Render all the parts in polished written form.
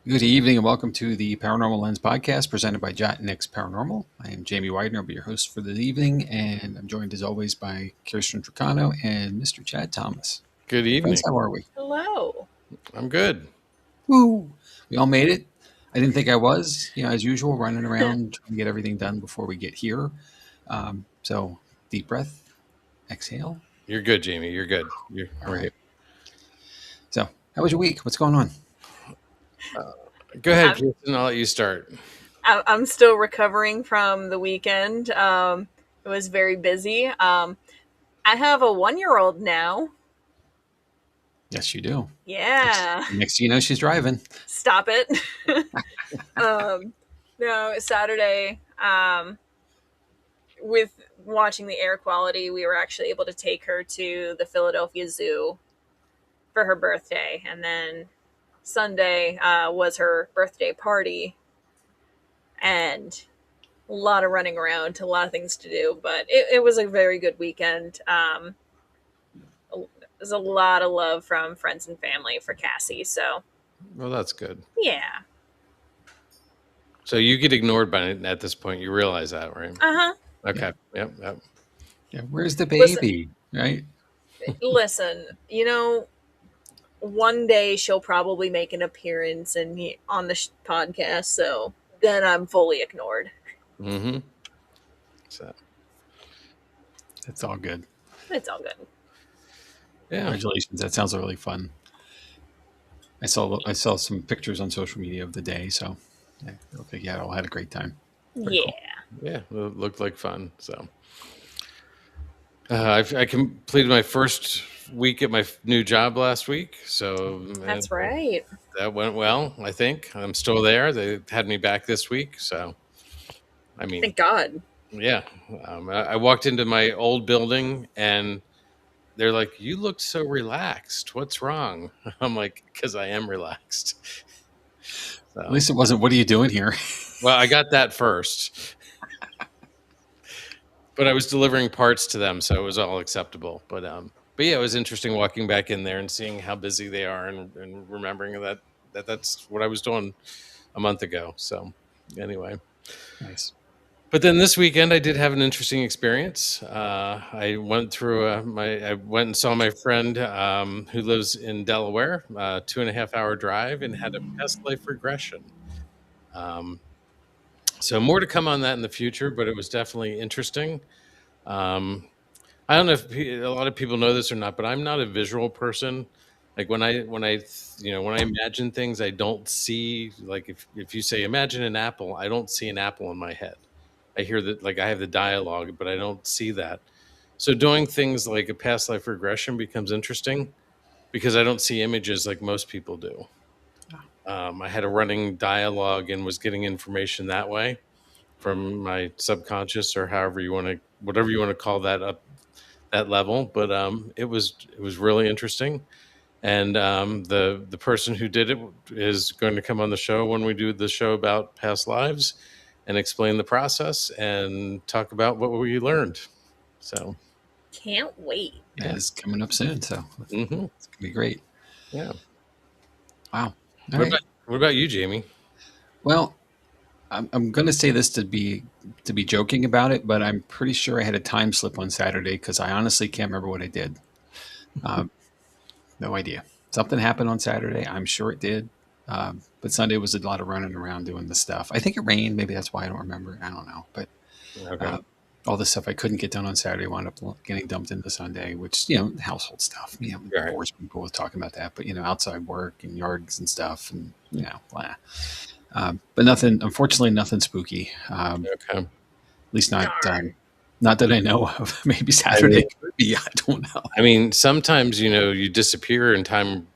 Good evening and welcome to the Paranormal Lens podcast presented by Jott-Nyx Paranormal. I am Jamie Widener, I'll be your host for the evening, and I'm joined as always by Kirstin Truccano and Mr. Chad Thomas. Good evening. Friends, how are we? Hello. I'm good. Woo! We all made it. I didn't think I was, as usual, running around trying to get everything done before we get here. So deep breath, exhale. You're good, Jamie. You're good. You're All right. So how was your week? What's going on? Go ahead, Kirstin. I'll let you start. I'm still recovering from the weekend. It was very busy. I have a 1-year-old now. Yes, you do. Yeah. Next thing you know, she's driving. Stop it. No, Saturday, with watching the air quality, we were actually able to take her to the Philadelphia Zoo for her birthday. And then Sunday was her birthday party. And a lot of running around, a lot of things to do, but it was a very good weekend. There's a lot of love from friends and family for Cassie, so Well, that's good. yeah. So you get ignored by it at this point. You realize that, right? Okay. Yep. Yeah, where's the baby? Right? Listen, one day she'll probably make an appearance on the podcast, so then I'm fully ignored. Mm-hmm. So It's all good. It's all good. Yeah. Congratulations. That sounds really fun. I saw some pictures on social media of the day, so I think you all had a great time. Very cool. Yeah, it looked like fun. So I completed my first week at my new job last week. So that's right. That went well, I think. I'm still there. They had me back this week. So, I mean, thank God. Yeah. I walked into my old building and they're like, "You look so relaxed. What's wrong?" I'm like, "Because I am relaxed." So, At least it wasn't, "What are you doing here?" Well, I got that first. But I was delivering parts to them, so it was all acceptable. But yeah, it was interesting walking back in there and seeing how busy they are and remembering that's what I was doing a month ago. So anyway. Nice. But then this weekend I did have an interesting experience. I went through I went and saw my friend who lives in Delaware, 2.5-hour drive, and had a past life regression. So more to come on that in the future, but it was definitely interesting. I don't know if a lot of people know this or not, but I'm not a visual person. Like when I imagine things, I don't see, like if you say imagine an apple, I don't see an apple in my head. I hear that, like I have the dialogue, but I don't see that. So doing things like a past life regression becomes interesting because I don't see images like most people do. I had a running dialogue and was getting information that way from my subconscious or whatever you want to call that up that level. But it was really interesting. And the person who did it is going to come on the show when we do the show about past lives and explain the process and talk about what we learned. So can't wait. Yeah, it's coming up soon, so it's gonna be great. Yeah. Wow. What about you, Jamie? Well, I'm going to say this to be joking about it, but I'm pretty sure I had a time slip on Saturday because I honestly can't remember what I did. No idea. Something happened on Saturday. I'm sure it did. But Sunday was a lot of running around doing the stuff. I think it rained. Maybe that's why I don't remember. I don't know. But all the stuff I couldn't get done on Saturday wound up getting dumped into Sunday, which, household stuff. Of course, people were talking about that. But, outside work and yards and stuff and, blah. But nothing, unfortunately, nothing spooky. At least not that I know of. Maybe Saturday could be. I don't know. I mean, sometimes, you disappear and time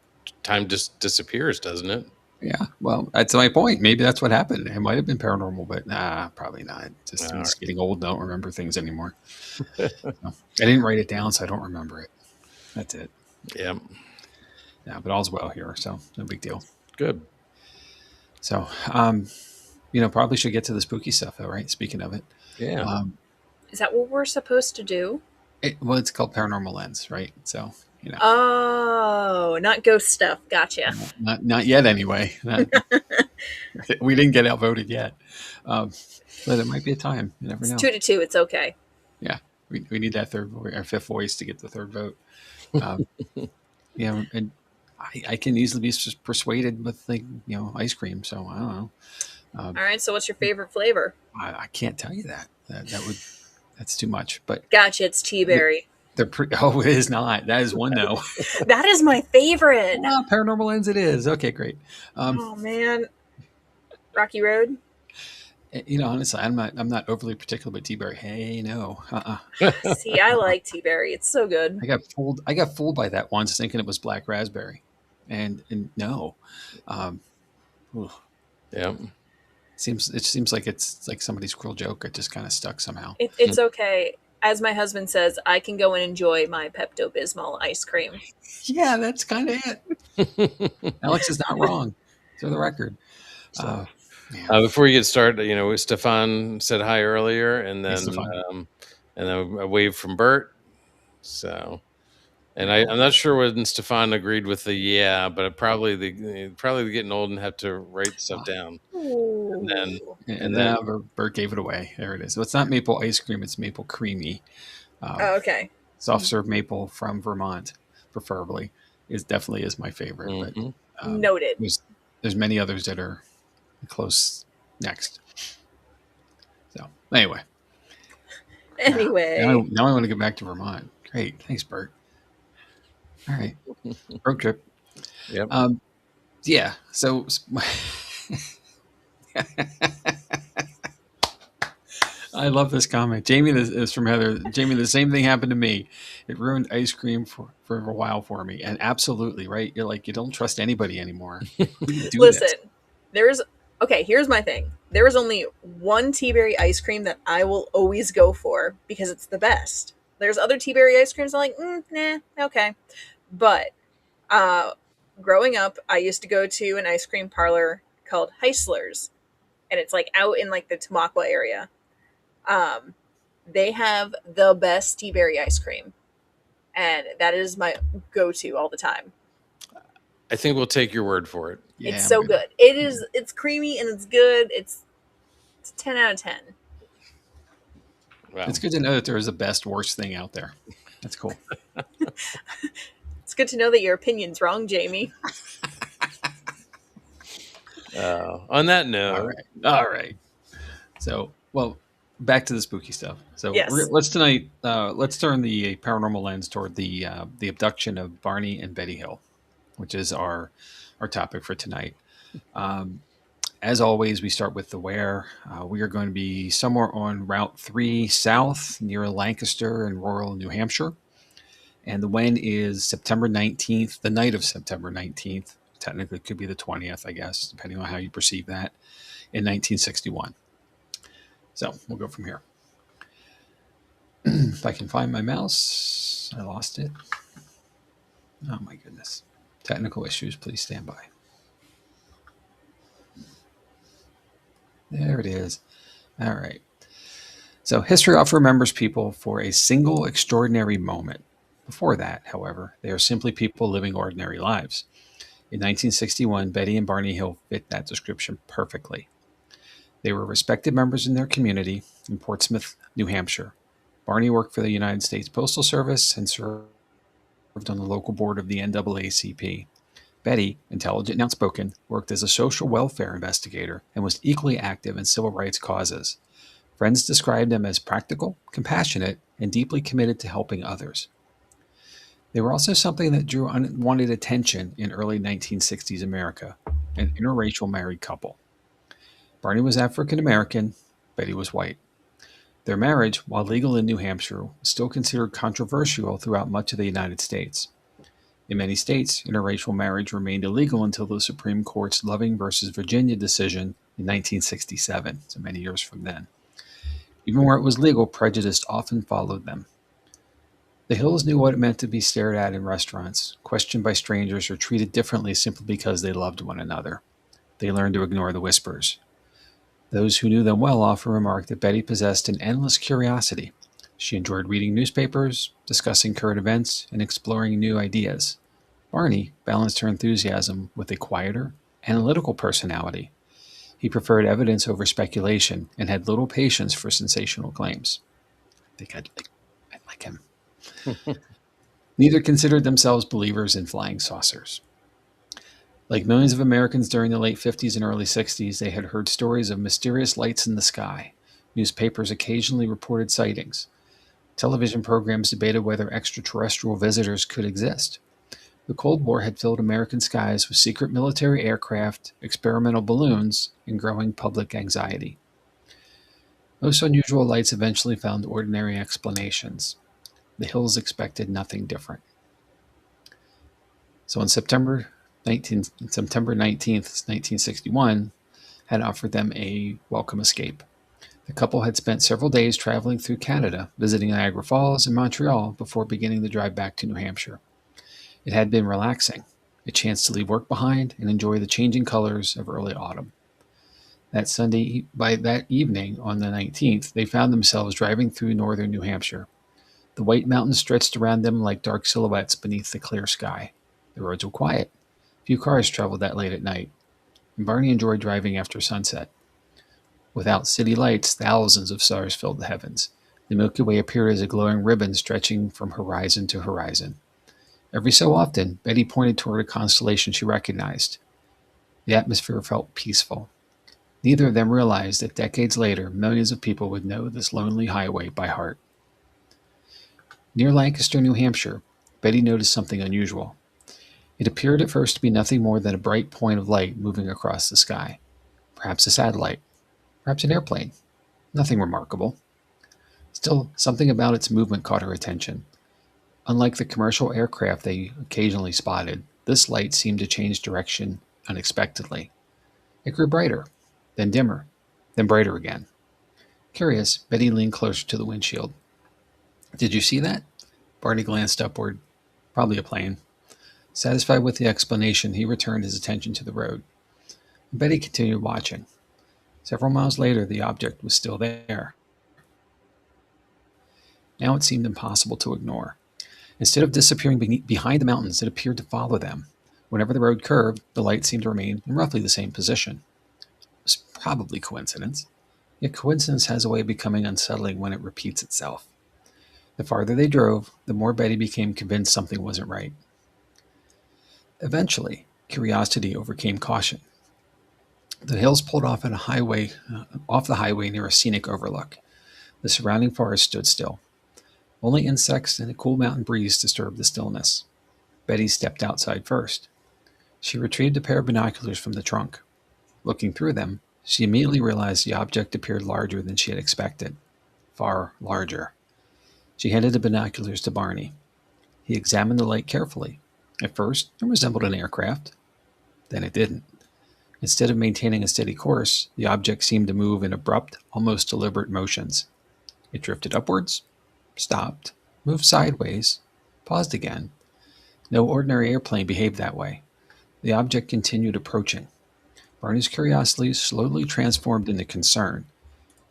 just disappears, doesn't it? Yeah, well, that's my point. Maybe that's what happened. It might have been paranormal, but probably not. Just getting old, don't remember things anymore. I didn't write it down, so I don't remember it. That's it. Yeah. Yeah, but all's well here, so no big deal. Good. So, probably should get to the spooky stuff, though, right? Speaking of it. Yeah. Is that what we're supposed to do? It's called Paranormal Lens, right? So You know, Oh, not ghost stuff. Gotcha. not yet anyway. We didn't get outvoted yet, but it might be a time. You never It's know. 2-2. It's okay. Yeah, we need that third or fifth voice to get the third vote. Yeah, and I can easily be persuaded with ice cream. So I don't know. All right. So, what's your favorite flavor? I can't tell you that. That's too much. But Gotcha. It's tea berry. Oh, it is not. That is one no. That is my favorite. Paranormal Lens. It is okay. Great. Oh man, Rocky Road. Honestly, I'm not overly particular about tea berry. Hey, no. See, I like tea berry. It's so good. I got fooled by that once, thinking it was black raspberry, and no. Yeah. It seems like it's like somebody's cruel joke. It just kind of stuck somehow. It's okay. As my husband says, I can go and enjoy my Pepto-Bismol ice cream. Yeah, that's kind of it. Alex is not wrong. For the record. So, before you get started, Stefan said hi earlier, and then a wave from Bert. So, and I'm not sure when Stefan agreed with but probably getting old and have to write stuff down. And then Bert gave it away. There it is. So it's not maple ice cream; it's maple creamy. Okay. Soft serve maple from Vermont, preferably, definitely is my favorite. Mm-hmm. But noted. There's many others that are close next. So anyway. Now I want to get back to Vermont. Great, thanks, Bert. All right, road trip. Yep. Yeah. So. I love this comment. Jamie is from Heather. Jamie, the same thing happened to me. It ruined ice cream for a while for me. And absolutely, right? You're like, you don't trust anybody anymore. Listen, here's my thing. There is only one tea berry ice cream that I will always go for because it's the best. There's other tea berry ice creams I'm like, nah, okay. But growing up, I used to go to an ice cream parlor called Heisler's. And it's like out in like the Tamaqua area. They have the best tea berry ice cream, and that is my go-to all the time. I think we'll take your word for it. Yeah, it's so good. It's creamy and it's good. It's 10 out of 10. Wow. It's good to know that there is a best worst thing out there. That's cool. It's good to know that your opinion's wrong, Jamie. On that note, all right. So, back to the spooky stuff. So yes. Let's turn the paranormal lens toward the abduction of Barney and Betty Hill, which is our topic for tonight. As always, we start with the where. We are going to be somewhere on Route 3 South near Lancaster and rural New Hampshire. And the when is September 19th, the night of September 19th. Technically, it could be the 20th, I guess, depending on how you perceive that, in 1961. So we'll go from here. If I can find my mouse, I lost it. Oh my goodness. Technical issues, please stand by. There it is. All right. So history often remembers people for a single extraordinary moment. Before that, however, they are simply people living ordinary lives. In 1961, Betty and Barney Hill fit that description perfectly. They were respected members in their community in Portsmouth, New Hampshire. Barney worked for the United States Postal Service and served on the local board of the NAACP. Betty, intelligent and outspoken, worked as a social welfare investigator and was equally active in civil rights causes. Friends described them as practical, compassionate, and deeply committed to helping others. They were also something that drew unwanted attention in early 1960s America, an interracial married couple. Barney was African American, Betty was white. Their marriage, while legal in New Hampshire, was still considered controversial throughout much of the United States. In many states, interracial marriage remained illegal until the Supreme Court's Loving v. Virginia decision in 1967, so many years from then. Even where it was legal, prejudice often followed them. The Hills knew what it meant to be stared at in restaurants, questioned by strangers, or treated differently simply because they loved one another. They learned to ignore the whispers. Those who knew them well often remarked that Betty possessed an endless curiosity. She enjoyed reading newspapers, discussing current events, and exploring new ideas. Barney balanced her enthusiasm with a quieter, analytical personality. He preferred evidence over speculation and had little patience for sensational claims. I think I'd like him. Neither considered themselves believers in flying saucers. Like millions of Americans during the late 50s and early 60s, they had heard stories of mysterious lights in the sky. Newspapers occasionally reported sightings. Television programs debated whether extraterrestrial visitors could exist. The Cold War had filled American skies with secret military aircraft, experimental balloons, and growing public anxiety. Most unusual lights eventually found ordinary explanations. The Hills expected nothing different. So on September 19th, 1961, had offered them a welcome escape. The couple had spent several days traveling through Canada, visiting Niagara Falls and Montreal before beginning the drive back to New Hampshire. It had been relaxing, a chance to leave work behind and enjoy the changing colors of early autumn. That Sunday, by that evening on the 19th, they found themselves driving through northern New Hampshire. The white mountains stretched around them like dark silhouettes beneath the clear sky. The roads were quiet. Few cars traveled that late at night, and Barney enjoyed driving after sunset. Without city lights, thousands of stars filled the heavens. The Milky Way appeared as a glowing ribbon stretching from horizon to horizon. Every so often, Betty pointed toward a constellation she recognized. The atmosphere felt peaceful. Neither of them realized that decades later, millions of people would know this lonely highway by heart. Near Lancaster, New Hampshire, Betty noticed something unusual. It appeared at first to be nothing more than a bright point of light moving across the sky. Perhaps a satellite. Perhaps an airplane. Nothing remarkable. Still, something about its movement caught her attention. Unlike the commercial aircraft they occasionally spotted, this light seemed to change direction unexpectedly. It grew brighter, then dimmer, then brighter again. Curious, Betty leaned closer to the windshield. "Did you see that?" Barney glanced upward. "Probably a plane." Satisfied with the explanation, he returned his attention to the road. Betty continued watching. Several miles later, the object was still there. Now it seemed impossible to ignore. Instead of disappearing behind the mountains, it appeared to follow them. Whenever the road curved, the light seemed to remain in roughly the same position. It was probably coincidence. Yet coincidence has a way of becoming unsettling when it repeats itself. The farther they drove, the more Betty became convinced something wasn't right. Eventually, curiosity overcame caution. The Hills pulled off the highway near a scenic overlook. The surrounding forest stood still. Only insects and a cool mountain breeze disturbed the stillness. Betty stepped outside first. She retrieved a pair of binoculars from the trunk. Looking through them, she immediately realized the object appeared larger than she had expected. Far larger. She handed the binoculars to Barney. He examined the light carefully. At first, it resembled an aircraft. Then it didn't. Instead of maintaining a steady course, the object seemed to move in abrupt, almost deliberate motions. It drifted upwards, stopped, moved sideways, paused again. No ordinary airplane behaved that way. The object continued approaching. Barney's curiosity slowly transformed into concern.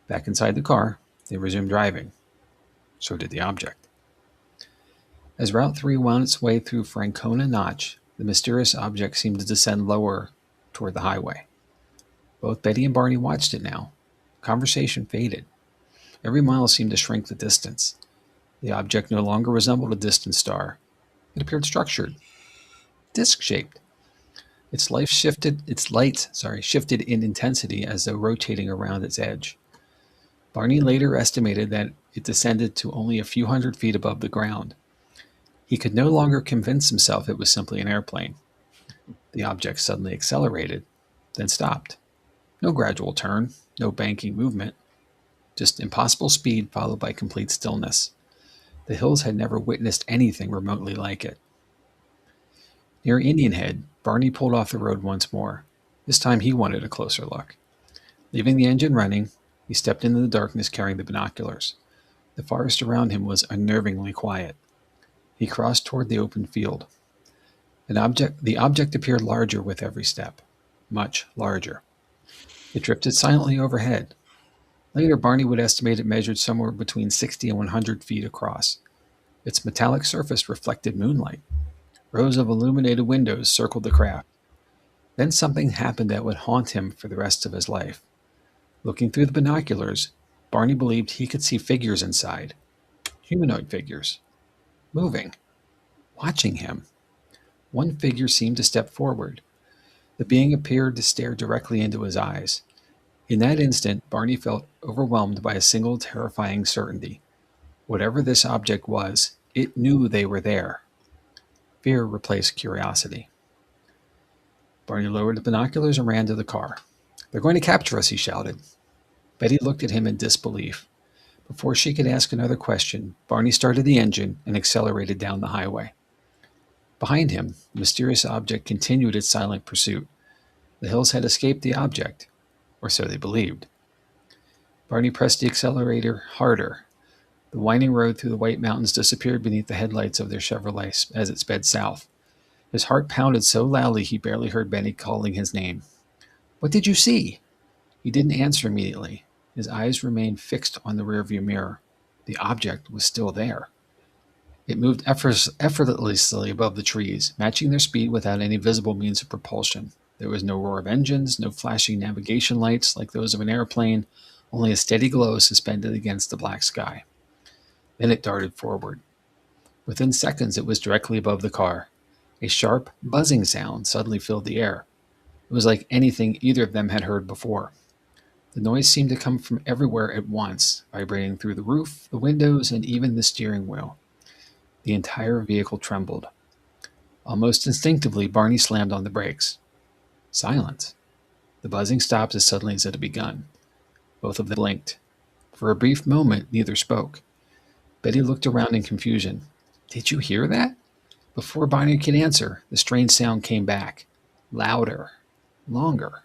Back inside the car, they resumed driving. So did the object. As Route 3 wound its way through Francona Notch, the mysterious object seemed to descend lower toward the highway. Both Betty and Barney watched it now. Conversation faded. Every mile seemed to shrink the distance. The object no longer resembled a distant star. It appeared structured, disc-shaped. Its light shifted in intensity as though rotating around its edge. Barney later estimated that it descended to only a few hundred feet above the ground. He could no longer convince himself it was simply an airplane. The object suddenly accelerated, then stopped. No gradual turn, no banking movement, just impossible speed followed by complete stillness. The Hills had never witnessed anything remotely like it. Near Indian Head, Barney pulled off the road once more. This time he wanted a closer look. Leaving the engine running, he stepped into the darkness carrying the binoculars. The forest around him was unnervingly quiet. He crossed toward the open field. The object appeared larger with every step, much larger. It drifted silently overhead. Later, Barney would estimate it measured somewhere between 60 and 100 feet across. Its metallic surface reflected moonlight. Rows of illuminated windows circled the craft. Then something happened that would haunt him for the rest of his life. Looking through the binoculars, Barney believed he could see figures inside. Humanoid figures. Moving. Watching him. One figure seemed to step forward. The being appeared to stare directly into his eyes. In that instant, Barney felt overwhelmed by a single terrifying certainty. Whatever this object was, it knew they were there. Fear replaced curiosity. Barney lowered the binoculars and ran to the car. "They're going to capture us," he shouted. Betty looked at him in disbelief. Before she could ask another question, Barney started the engine and accelerated down the highway. Behind him, the mysterious object continued its silent pursuit. The hills had escaped the object, or so they believed. Barney pressed the accelerator harder. The winding road through the White Mountains disappeared beneath the headlights of their Chevrolet as it sped south. His heart pounded so loudly he barely heard Benny calling his name. "What did you see?" He didn't answer immediately. His eyes remained fixed on the rearview mirror. The object was still there. It moved effortlessly above the trees, matching their speed without any visible means of propulsion. There was no roar of engines, no flashing navigation lights like those of an airplane, only a steady glow suspended against the black sky. Then it darted forward. Within seconds, it was directly above the car. A sharp, buzzing sound suddenly filled the air. It was like anything either of them had heard before. The noise seemed to come from everywhere at once, vibrating through the roof, the windows, and even the steering wheel. The entire vehicle trembled. Almost instinctively, Barney slammed on the brakes. Silence. The buzzing stopped as suddenly as it had begun. Both of them blinked. For a brief moment, neither spoke. Betty looked around in confusion. "Did you hear that?" Before Barney could answer, the strange sound came back. Louder. Longer.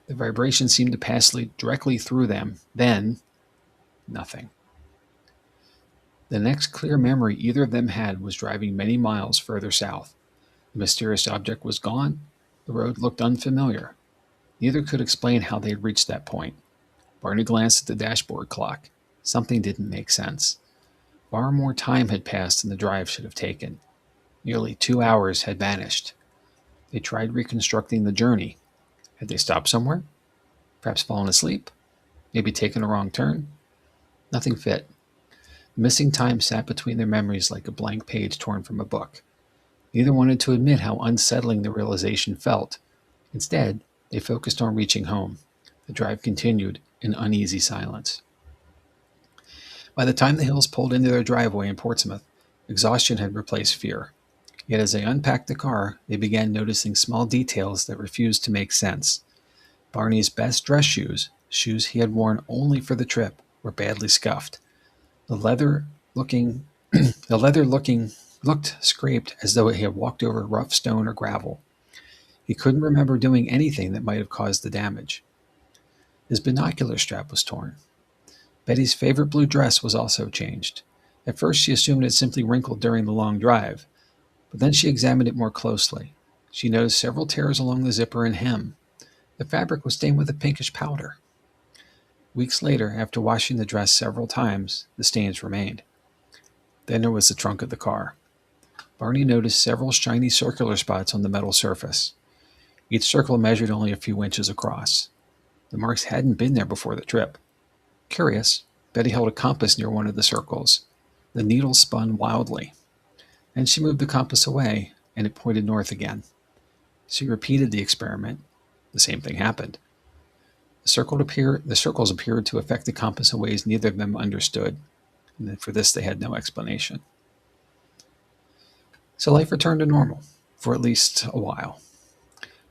The vibration seemed to pass directly through them. Then, nothing. The next clear memory either of them had was driving many miles further south. The mysterious object was gone. The road looked unfamiliar. Neither could explain how they had reached that point. Barney glanced at the dashboard clock. Something didn't make sense. Far more time had passed than the drive should have taken. Nearly 2 hours had vanished. They tried reconstructing the journey. Had they stopped somewhere? Perhaps fallen asleep? Maybe taken a wrong turn? Nothing fit. The missing time sat between their memories like a blank page torn from a book. Neither wanted to admit how unsettling the realization felt. Instead, they focused on reaching home. The drive continued in uneasy silence. By the time the Hills pulled into their driveway in Portsmouth, exhaustion had replaced fear. Yet as they unpacked the car, they began noticing small details that refused to make sense. Barney's best dress shoes, shoes he had worn only for the trip, were badly scuffed. The leather looked scraped as though he had walked over rough stone or gravel. He couldn't remember doing anything that might have caused the damage. His binocular strap was torn. Betty's favorite blue dress was also changed. At first she assumed it simply wrinkled during the long drive, but then she examined it more closely. She noticed several tears along the zipper and hem. The fabric was stained with a pinkish powder. Weeks later, after washing the dress several times, the stains remained. Then there was the trunk of the car. Barney noticed several shiny circular spots on the metal surface. Each circle measured only a few inches across. The marks hadn't been there before the trip. Curious, Betty held a compass near one of the circles. The needle spun wildly. Then she moved the compass away, and it pointed north again. She repeated the experiment. The same thing happened. The circles appeared to affect the compass in ways neither of them understood, and for this they had no explanation. So life returned to normal, for at least a while.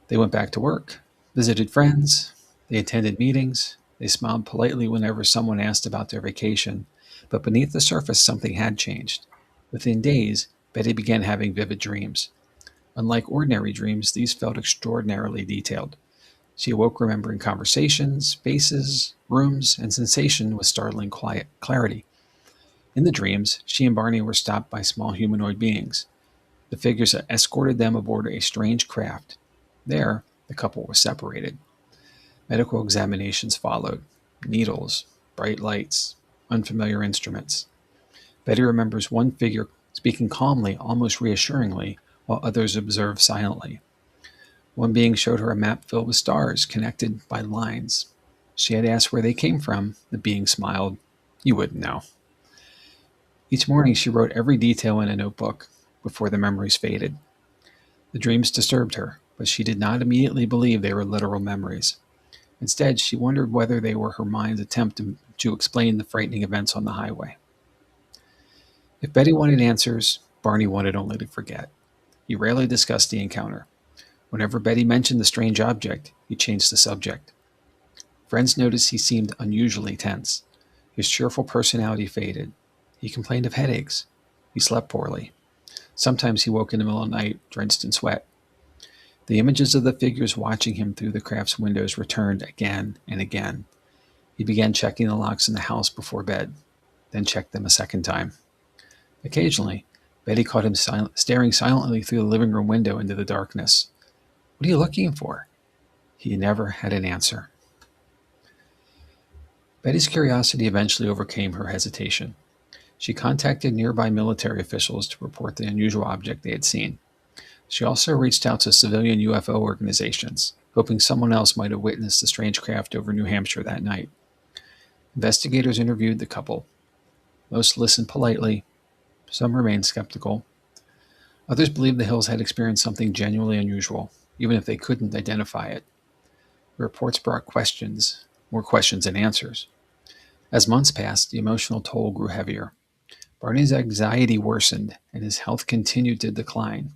They went back to work, visited friends, they attended meetings, they smiled politely whenever someone asked about their vacation, but beneath the surface something had changed. Within days, Betty began having vivid dreams. Unlike ordinary dreams, these felt extraordinarily detailed. She awoke remembering conversations, faces, rooms, and sensation with startling clarity. In the dreams, she and Barney were stopped by small humanoid beings. The figures escorted them aboard a strange craft. There, the couple was separated. Medical examinations followed. Needles, bright lights, unfamiliar instruments. Betty remembers one figure speaking calmly, almost reassuringly, while others observed silently. One being showed her a map filled with stars connected by lines. She had asked where they came from. The being smiled. You wouldn't know. Each morning she wrote every detail in a notebook before the memories faded. The dreams disturbed her, but she did not immediately believe they were literal memories. Instead, she wondered whether they were her mind's attempt to explain the frightening events on the highway. If Betty wanted answers, Barney wanted only to forget. He rarely discussed the encounter. Whenever Betty mentioned the strange object, he changed the subject. Friends noticed he seemed unusually tense. His cheerful personality faded. He complained of headaches. He slept poorly. Sometimes he woke in the middle of the night, drenched in sweat. The images of the figures watching him through the craft's windows returned again and again. He began checking the locks in the house before bed, then checked them a second time. Occasionally, Betty caught him staring silently through the living room window into the darkness. What are you looking for? He never had an answer. Betty's curiosity eventually overcame her hesitation. She contacted nearby military officials to report the unusual object they had seen. She also reached out to civilian UFO organizations, hoping someone else might have witnessed the strange craft over New Hampshire that night. Investigators interviewed the couple. Most listened politely. Some remained skeptical. Others believed the Hills had experienced something genuinely unusual, even if they couldn't identify it. The reports brought more questions than answers. As months passed, the emotional toll grew heavier. Barney's anxiety worsened, and his health continued to decline.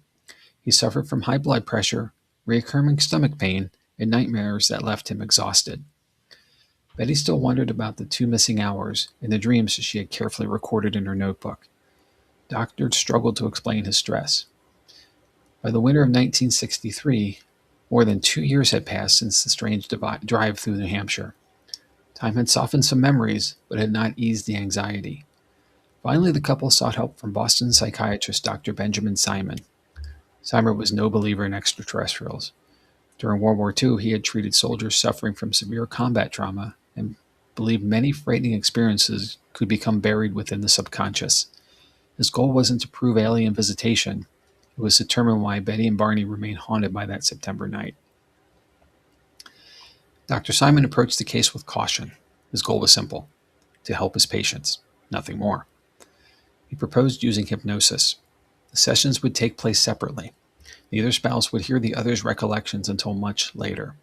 He suffered from high blood pressure, recurring stomach pain, and nightmares that left him exhausted. Betty still wondered about the 2 missing hours and the dreams she had carefully recorded in her notebook. Doctors struggled to explain his stress. By the winter of 1963, more than 2 years had passed since the strange drive through New Hampshire. Time had softened some memories, but had not eased the anxiety. Finally, the couple sought help from Boston psychiatrist Dr. Benjamin Simon. Simon was no believer in extraterrestrials. During World War II, he had treated soldiers suffering from severe combat trauma and believed many frightening experiences could become buried within the subconscious. His goal wasn't to prove alien visitation. It was to determine why Betty and Barney remained haunted by that September night. Dr. Simon approached the case with caution. His goal was simple: to help his patients, nothing more. He proposed using hypnosis. The sessions would take place separately. Neither spouse would hear the other's recollections until much later.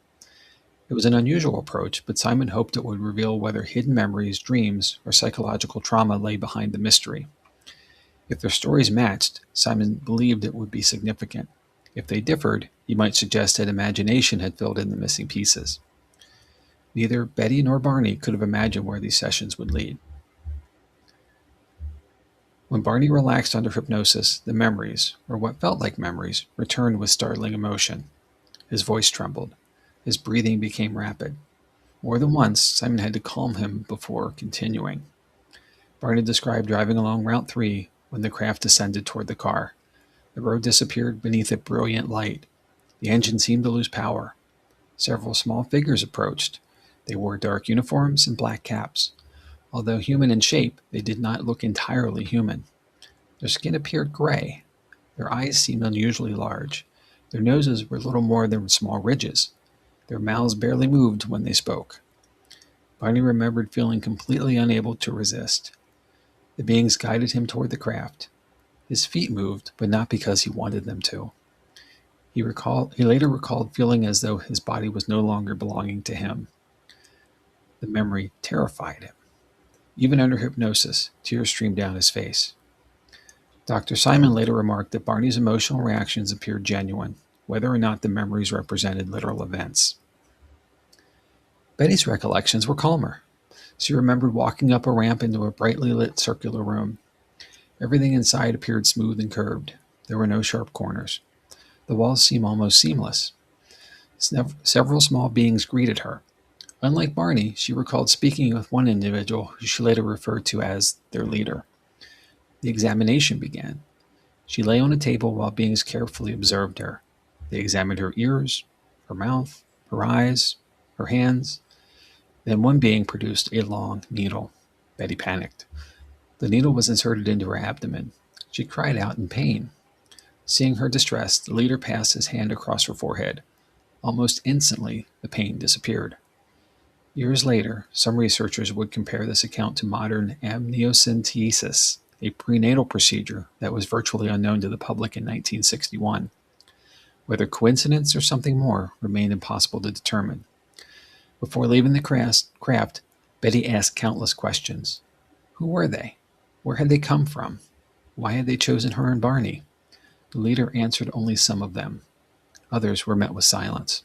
It was an unusual approach, but Simon hoped it would reveal whether hidden memories, dreams, or psychological trauma lay behind the mystery. If their stories matched, Simon believed it would be significant. If they differed, he might suggest that imagination had filled in the missing pieces. Neither Betty nor Barney could have imagined where these sessions would lead. When Barney relaxed under hypnosis, the memories, or what felt like memories, returned with startling emotion. His voice trembled. His breathing became rapid. More than once, Simon had to calm him before continuing. Barney described driving along Route 3 when the craft descended toward the car. The road disappeared beneath a brilliant light. The engine seemed to lose power. Several small figures approached. They wore dark uniforms and black caps. Although human in shape, they did not look entirely human. Their skin appeared gray. Their eyes seemed unusually large. Their noses were little more than small ridges. Their mouths barely moved when they spoke. Barney remembered feeling completely unable to resist. The beings guided him toward the craft. His feet moved, but not because he wanted them to. He later recalled feeling as though his body was no longer belonging to him. The memory terrified him. Even under hypnosis, tears streamed down his face. Dr. Simon later remarked that Barney's emotional reactions appeared genuine, whether or not the memories represented literal events. Betty's recollections were calmer. She remembered walking up a ramp into a brightly lit circular room. Everything inside appeared smooth and curved. There were no sharp corners. The walls seemed almost seamless. Several small beings greeted her. Unlike Barney, she recalled speaking with one individual who she later referred to as their leader. The examination began. She lay on a table while beings carefully observed her. They examined her ears, her mouth, her eyes, her hands. Then one being produced a long needle. Betty panicked. The needle was inserted into her abdomen. She cried out in pain. Seeing her distress, the leader passed his hand across her forehead. Almost instantly, the pain disappeared. Years later, some researchers would compare this account to modern amniocentesis, a prenatal procedure that was virtually unknown to the public in 1961. Whether coincidence or something more remained impossible to determine. Before leaving the craft, Betty asked countless questions. Who were they? Where had they come from? Why had they chosen her and Barney? The leader answered only some of them. Others were met with silence.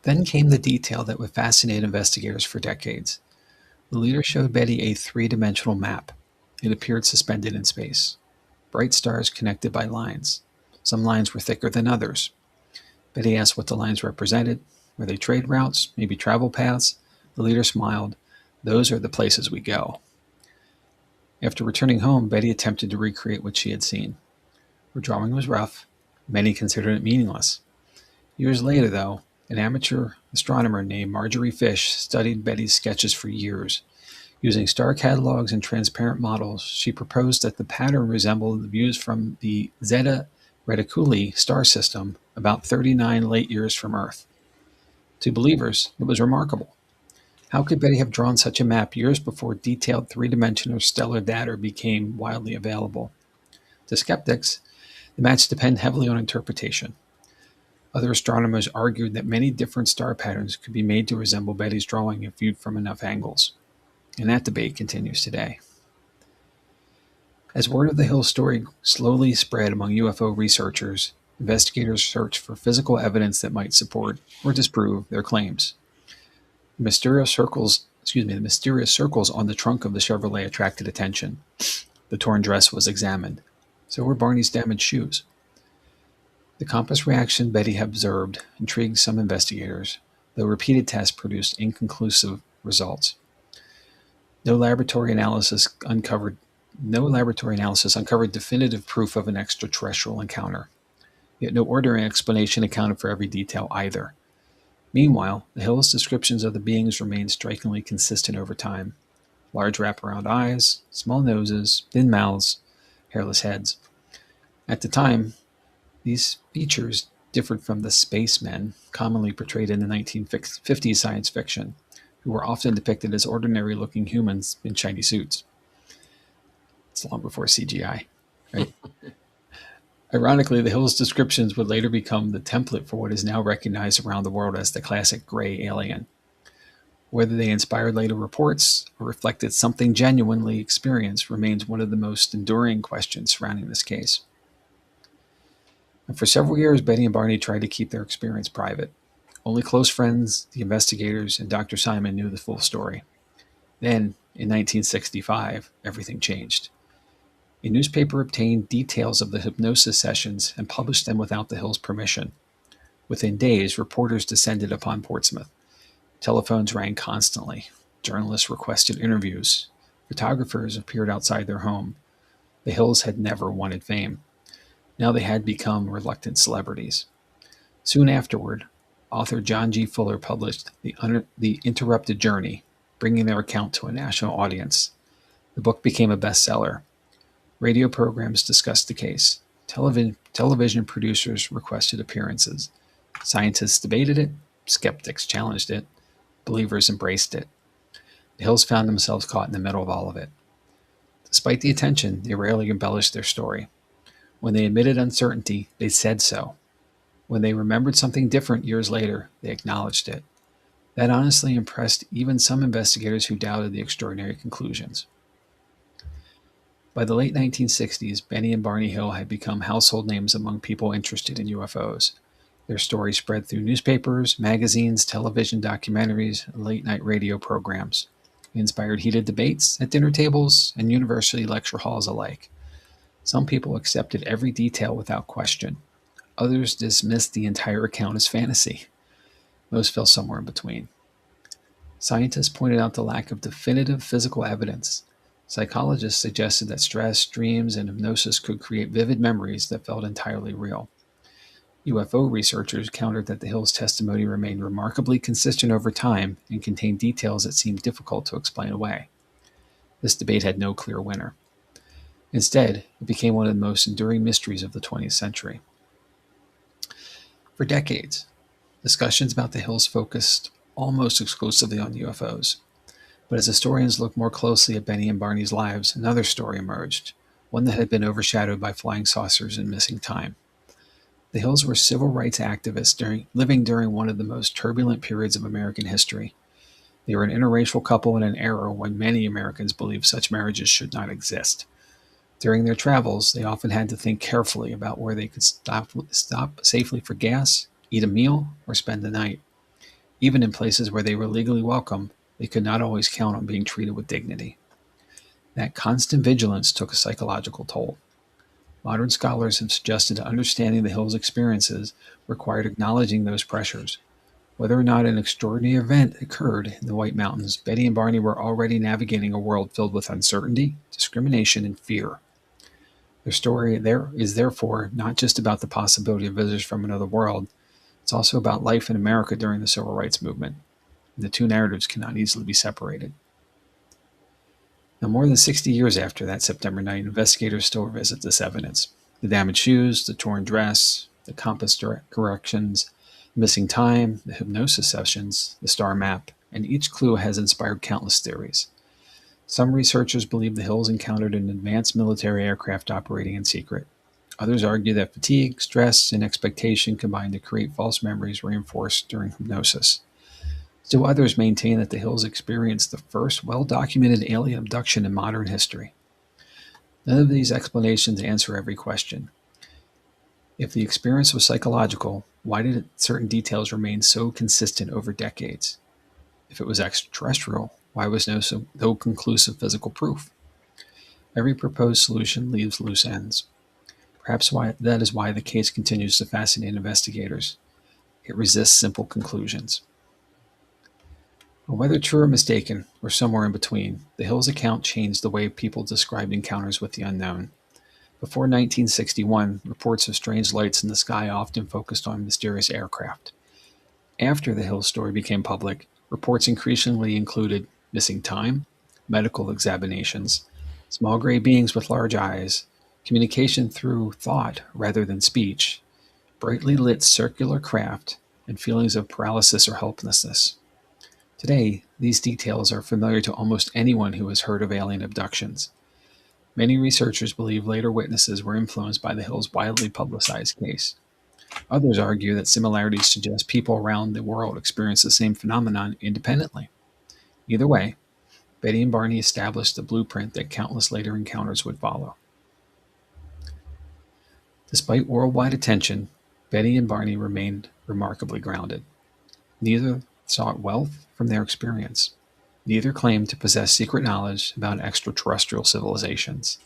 Then came the detail that would fascinate investigators for decades. The leader showed Betty a three-dimensional map. It appeared suspended in space. Bright stars connected by lines. Some lines were thicker than others. Betty asked what the lines represented. Were they trade routes? Maybe travel paths? The leader smiled. Those are the places we go. After returning home, Betty attempted to recreate what she had seen. Her drawing was rough. Many considered it meaningless. Years later, though, an amateur astronomer named Marjorie Fish studied Betty's sketches for years. Using star catalogs and transparent models, she proposed that the pattern resembled the views from the Zeta Reticuli star system about 39 light years from Earth. To believers, it was remarkable. How could Betty have drawn such a map years before detailed three-dimensional stellar data became widely available? To skeptics, the match depended heavily on interpretation. Other astronomers argued that many different star patterns could be made to resemble Betty's drawing if viewed from enough angles. And that debate continues today. As word of the Hill story slowly spread among UFO researchers, investigators searched for physical evidence that might support or disprove their claims. The mysterious circles on the trunk of the Chevrolet attracted attention. The torn dress was examined. So were Barney's damaged shoes. The compass reaction Betty had observed intrigued some investigators, though repeated tests produced inconclusive results. No laboratory analysis uncovered definitive proof of an extraterrestrial encounter. Yet no ordinary explanation accounted for every detail either. Meanwhile, the Hill's descriptions of the beings remained strikingly consistent over time. Large wraparound eyes, small noses, thin mouths, hairless heads. At the time, these features differed from the spacemen commonly portrayed in the 1950s science fiction, who were often depicted as ordinary-looking humans in shiny suits. It's long before CGI, right? Ironically, the Hill's descriptions would later become the template for what is now recognized around the world as the classic gray alien. Whether they inspired later reports or reflected something genuinely experienced remains one of the most enduring questions surrounding this case. And for several years, Betty and Barney tried to keep their experience private. Only close friends, the investigators, and Dr. Simon knew the full story. Then, in 1965, everything changed. A newspaper obtained details of the hypnosis sessions and published them without the Hill's permission. Within days, reporters descended upon Portsmouth. Telephones rang constantly. Journalists requested interviews. Photographers appeared outside their home. The Hills had never wanted fame. Now they had become reluctant celebrities. Soon afterward, author John G. Fuller published The Interrupted Journey, bringing their account to a national audience. The book became a bestseller. Radio programs discussed the case. Television producers requested appearances. Scientists debated it. Skeptics challenged it. Believers embraced it. The Hills found themselves caught in the middle of all of it. Despite the attention, they rarely embellished their story. When they admitted uncertainty, they said so. When they remembered something different years later, they acknowledged it. That honestly impressed even some investigators who doubted the extraordinary conclusions. By the late 1960s, Benny and Barney Hill had become household names among people interested in UFOs. Their story spread through newspapers, magazines, television documentaries, and late-night radio programs. It inspired heated debates at dinner tables and university lecture halls alike. Some people accepted every detail without question. Others dismissed the entire account as fantasy. Most fell somewhere in between. Scientists pointed out the lack of definitive physical evidence. Psychologists suggested that stress, dreams, and hypnosis could create vivid memories that felt entirely real. UFO researchers countered that the Hill's testimony remained remarkably consistent over time and contained details that seemed difficult to explain away. This debate had no clear winner. Instead, it became one of the most enduring mysteries of the 20th century. For decades, discussions about the Hills focused almost exclusively on UFOs. But as historians looked more closely at Betty and Barney's lives, another story emerged, one that had been overshadowed by flying saucers and missing time. The Hills were civil rights activists living during one of the most turbulent periods of American history. They were an interracial couple in an era when many Americans believed such marriages should not exist. During their travels, they often had to think carefully about where they could stop safely for gas, eat a meal, or spend the night. Even in places where they were legally welcome, they could not always count on being treated with dignity. That constant vigilance took a psychological toll. Modern scholars have suggested that understanding the Hills' experiences required acknowledging those pressures. Whether or not an extraordinary event occurred in the White Mountains, Betty and Barney were already navigating a world filled with uncertainty, discrimination, and fear. Their story is therefore not just about the possibility of visitors from another world, it's also about life in America during the Civil Rights Movement. The two narratives cannot easily be separated. Now, more than 60 years after that September night, investigators still revisit this evidence. The damaged shoes, the torn dress, the compass corrections, missing time, the hypnosis sessions, the star map, and each clue has inspired countless theories. Some researchers believe the Hills encountered an advanced military aircraft operating in secret. Others argue that fatigue, stress, and expectation combined to create false memories reinforced during hypnosis. Still others maintain that the Hills experienced the first well-documented alien abduction in modern history. None of these explanations answer every question. If the experience was psychological, why did certain details remain so consistent over decades? If it was extraterrestrial, why was no conclusive physical proof? Every proposed solution leaves loose ends. Perhaps that is why the case continues to fascinate investigators. It resists simple conclusions. But whether true or mistaken, or somewhere in between, the Hills account changed the way people described encounters with the unknown. Before 1961, reports of strange lights in the sky often focused on mysterious aircraft. After the Hills story became public, reports increasingly included missing time, medical examinations, small gray beings with large eyes, communication through thought rather than speech, brightly lit circular craft, and feelings of paralysis or helplessness. Today, these details are familiar to almost anyone who has heard of alien abductions. Many researchers believe later witnesses were influenced by the Hills' widely publicized case. Others argue that similarities suggest people around the world experience the same phenomenon independently. Either way, Betty and Barney established the blueprint that countless later encounters would follow. Despite worldwide attention, Betty and Barney remained remarkably grounded. Neither sought wealth from their experience. Neither claimed to possess secret knowledge about extraterrestrial civilizations.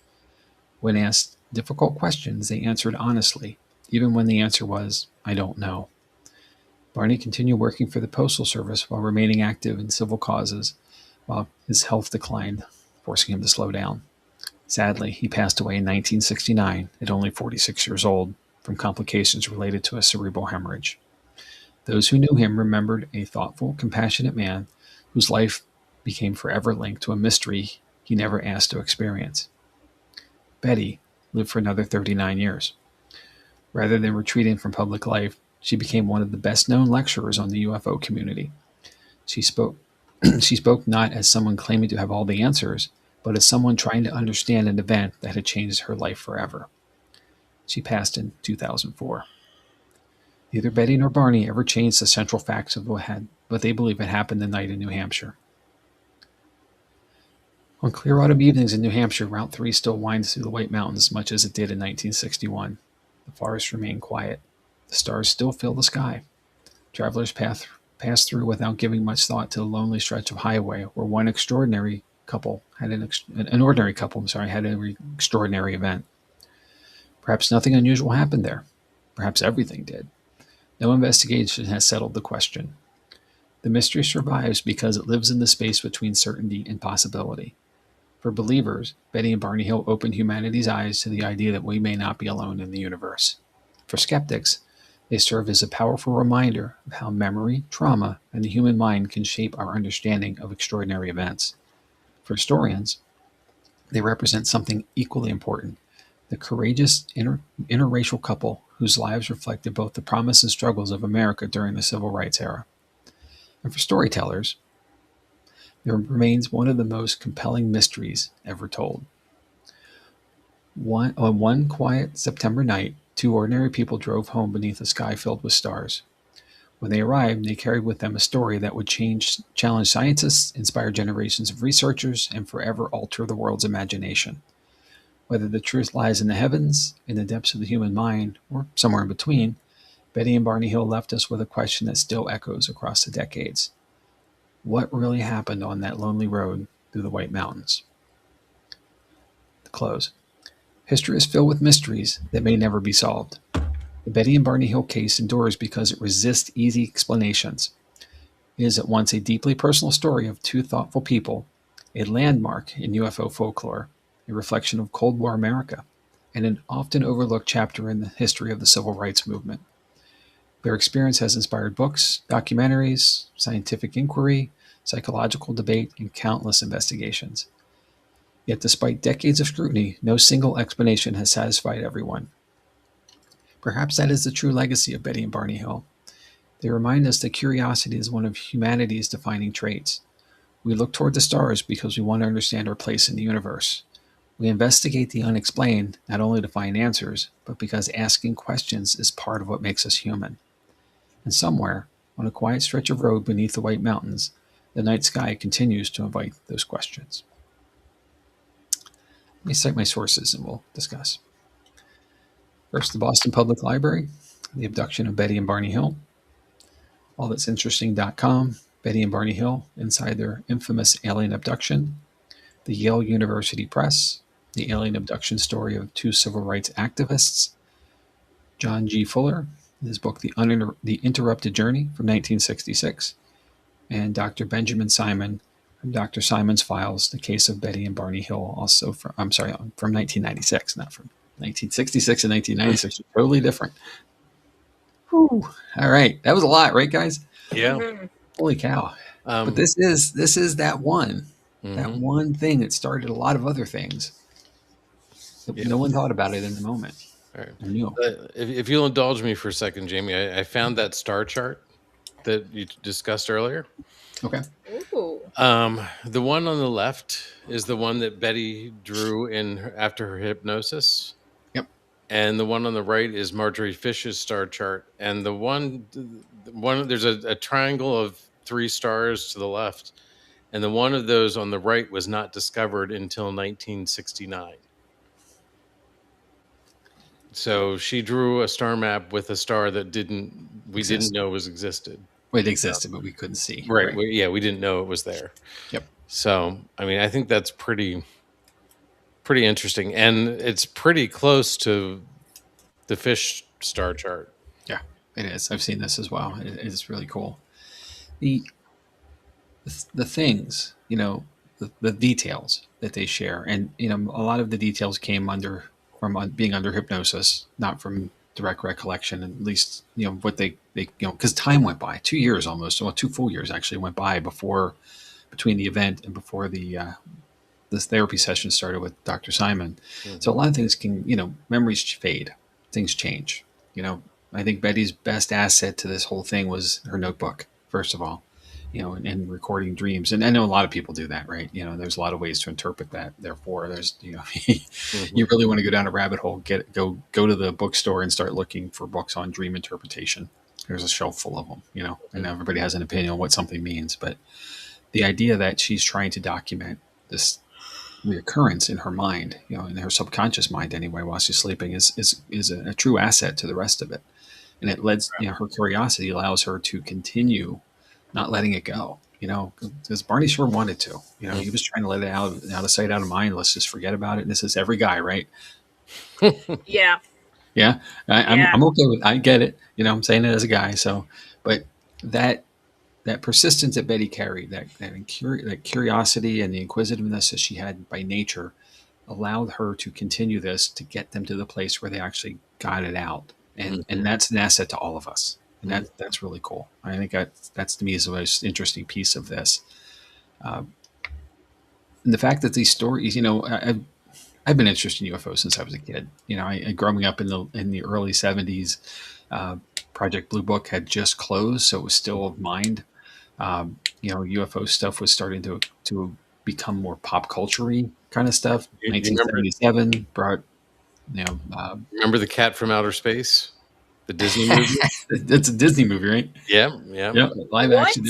When asked difficult questions, they answered honestly, even when the answer was, "I don't know." Barney continued working for the Postal Service while remaining active in civil causes, while his health declined, forcing him to slow down. Sadly, he passed away in 1969 at only 46 years old from complications related to a cerebral hemorrhage. Those who knew him remembered a thoughtful, compassionate man whose life became forever linked to a mystery he never asked to experience. Betty lived for another 39 years. Rather than retreating from public life, she became one of the best-known lecturers on the UFO community. She spoke not as someone claiming to have all the answers, but as someone trying to understand an event that had changed her life forever. She passed in 2004. Neither Betty nor Barney ever changed the central facts of what they believe had happened the night in New Hampshire. On clear autumn evenings in New Hampshire, Route 3 still winds through the White Mountains much as it did in 1961. The forests remain quiet. The stars still fill the sky. Travelers pass through without giving much thought to the lonely stretch of highway where one ordinary couple had an extraordinary event. Perhaps nothing unusual happened there. Perhaps everything did. No investigation has settled the question. The mystery survives because it lives in the space between certainty and possibility. For believers, Betty and Barney Hill opened humanity's eyes to the idea that we may not be alone in the universe. For skeptics, They serve as a powerful reminder of how memory, trauma, and the human mind can shape our understanding of extraordinary events. For historians, they represent something equally important: the courageous interracial couple whose lives reflected both the promise and struggles of America during the Civil Rights era. And for storytellers, there remains one of the most compelling mysteries ever told. On one quiet September night, two ordinary people drove home beneath a sky filled with stars. When they arrived, they carried with them a story that would challenge scientists, inspire generations of researchers, and forever alter the world's imagination. Whether the truth lies in the heavens, in the depths of the human mind, or somewhere in between, Betty and Barney Hill left us with a question that still echoes across the decades. What really happened on that lonely road through the White Mountains? To close, history is filled with mysteries that may never be solved. The Betty and Barney Hill case endures because it resists easy explanations. It is at once a deeply personal story of two thoughtful people, a landmark in UFO folklore, a reflection of Cold War America, and an often overlooked chapter in the history of the civil rights movement. Their experience has inspired books, documentaries, scientific inquiry, psychological debate, and countless investigations. Yet, despite decades of scrutiny, no single explanation has satisfied everyone. Perhaps that is the true legacy of Betty and Barney Hill. They remind us that curiosity is one of humanity's defining traits. We look toward the stars because we want to understand our place in the universe. We investigate the unexplained not only to find answers, but because asking questions is part of what makes us human. And somewhere, on a quiet stretch of road beneath the White Mountains, the night sky continues to invite those questions. Let me cite my sources and we'll discuss. First, the Boston Public Library, The Abduction of Betty and Barney Hill. AllThat'sInteresting.com, Betty and Barney Hill, Inside Their Infamous Alien Abduction. The Yale University Press, The Alien Abduction Story of Two Civil Rights Activists. John G. Fuller, his book, The Interrupted Journey from 1966. And Dr. Benjamin Simon, from Dr. Simon's Files, The Case of Betty and Barney Hill, also from 1996, not from 1966 and 1996 are totally different. Whew. All right, that was a lot, right, guys? Yeah. Mm-hmm. Holy cow! But this is that one thing that started a lot of other things. No one thought about it in the moment. All right. I knew. If you'll indulge me for a second, Jamie, I found that star chart that you discussed earlier. Okay. Ooh. The one on the left is the one that Betty drew after her hypnosis. Yep. And the one on the right is Marjorie Fish's star chart. And the one there's a triangle of 3 stars to the left. And the one of those on the right was not discovered until 1969. So she drew a star map with a star that we didn't know existed. Well, it existed, but we couldn't see. Right. We didn't know it was there. Yep. So, I mean, I think that's pretty interesting. And it's pretty close to the fish star chart. Yeah, it is. I've seen this as well. It is really cool. The things, the details that they share, and a lot of the details came from being under hypnosis, not from direct recollection. At least what they because time went by, 2 years almost, well, 2 full years actually went by between the event and before this therapy session started with Dr. Simon. Mm-hmm. So a lot of things memories fade, things change. I think Betty's best asset to this whole thing was her notebook, first of all. And recording dreams. And I know a lot of people do that, right? There's a lot of ways to interpret that. Therefore, there's, you really want to go down a rabbit hole, go to the bookstore and start looking for books on dream interpretation. There's a shelf full of them, and everybody has an opinion on what something means. But the idea that she's trying to document this reoccurrence in her mind, in her subconscious mind anyway, while she's sleeping is a true asset to the rest of it. And it lets, her curiosity allows her to continue not letting it go, because Barney sure wanted to, he was trying to let it out of sight, out of mind. Let's just forget about it. And this is every guy, right? Yeah. Yeah. I'm okay with, I get it. I'm saying it as a guy. So, but that persistence that Betty carried, that curiosity and the inquisitiveness that she had by nature allowed her to continue this, to get them to the place where they actually got it out. and that's an asset to all of us, and that's really cool. I think that's to me is the most interesting piece of this. And the fact that these stories, I've been interested in UFOs since I was a kid. Growing up in the early '70s, Project Blue Book had just closed, so it was still mined. UFO stuff was starting to become more pop culture-y kind of stuff. Do you remember? 1977 brought, Remember the Cat from Outer Space, the Disney movie? it's a Disney movie, right? Yeah. Yeah, live What? action.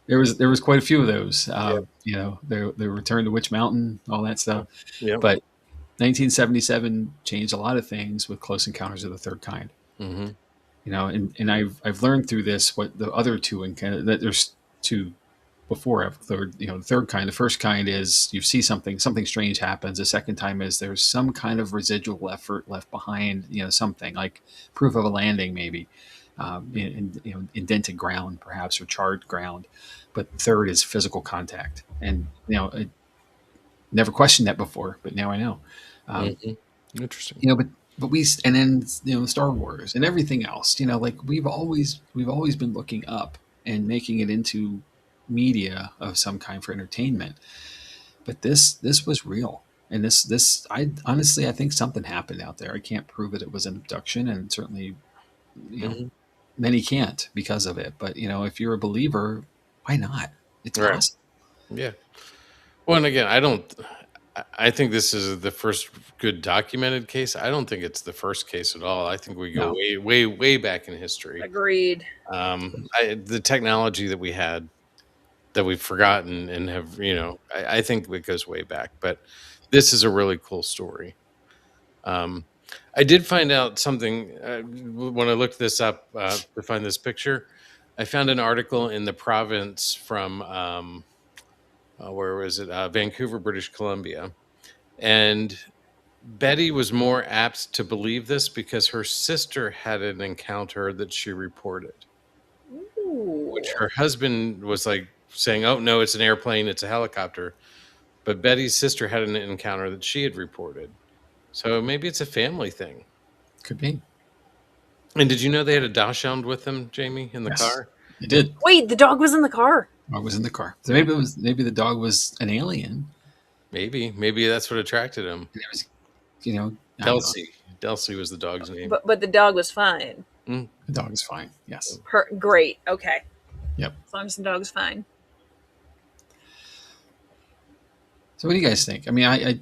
There was quite a few of those. Yep. The Return to Witch Mountain, all that stuff. Yeah. But 1977 changed a lot of things with Close Encounters of the Third Kind. Mm-hmm. And I've learned through this what the other two that there's two before I've third. The third kind. The first kind is you see something strange happens. The second time is there's some kind of residual effort left behind. Something like proof of a landing, maybe indented ground, perhaps, or charred ground. But third is physical contact, and I never questioned that before, but now I know. Interesting. But we, and then Star Wars and everything else. Like we've always been looking up and making it into media of some kind for entertainment. But this was real, and this I honestly I think something happened out there. I can't prove that it was an abduction, and certainly many can't because of it. But if you're a believer, why not? It's possible. Yeah. Well, and again, I think this is the first good documented case. I don't think it's the first case at all. I think we go way back in history. Agreed. The technology that we had that we've forgotten and have, I think it goes way back. But this is a really cool story. I did find out something when I looked this up to find this picture. I found an article in the province from where was it? Vancouver, British Columbia. And Betty was more apt to believe this because her sister had an encounter that she reported. Ooh. Which her husband was like saying, "Oh, no, it's an airplane, it's a helicopter." But Betty's sister had an encounter that she had reported. So maybe it's a family thing. Could be. And did you know they had a dachshund with them, Jamie, in the car? They did. Wait, the dog was in the car. Dog was in the car. So maybe the dog was an alien. Maybe that's what attracted him. And it was, Delcy was the dog's name. But the dog was fine. The dog is fine. Yes. Great. Okay. Yep. As long as the dog's fine. So what do you guys think? I mean, I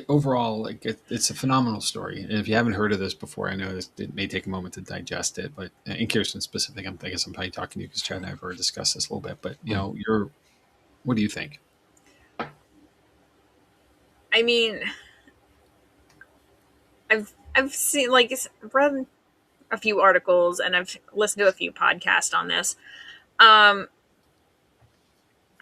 overall, like, it's a phenomenal story. And if you haven't heard of this before, I know it may take a moment to digest it, but in Kirstin specific, I'm probably talking to you because Chad and I have already discussed this a little bit, but what do you think? I mean, I've seen, like, read a few articles and I've listened to a few podcasts on this. I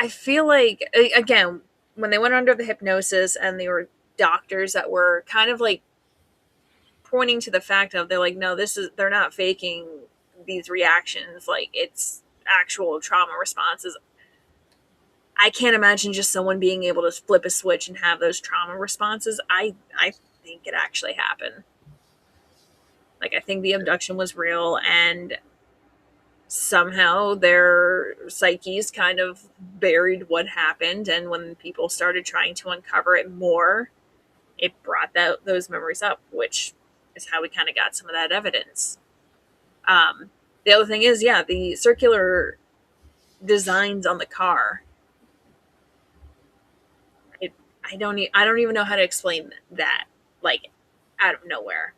feel like, again, when they went under the hypnosis and they were doctors that were kind of like pointing to the fact of, they're like, no, they're not faking these reactions. Like, it's actual trauma responses. I can't imagine just someone being able to flip a switch and have those trauma responses. I think it actually happened. Like, I think the abduction was real, and somehow their psyches kind of buried what happened. And when people started trying to uncover it more, it brought those memories up, which is how we kind of got some of that evidence. The other thing is, the circular designs on the car. I don't even know how to explain that, like, out of nowhere.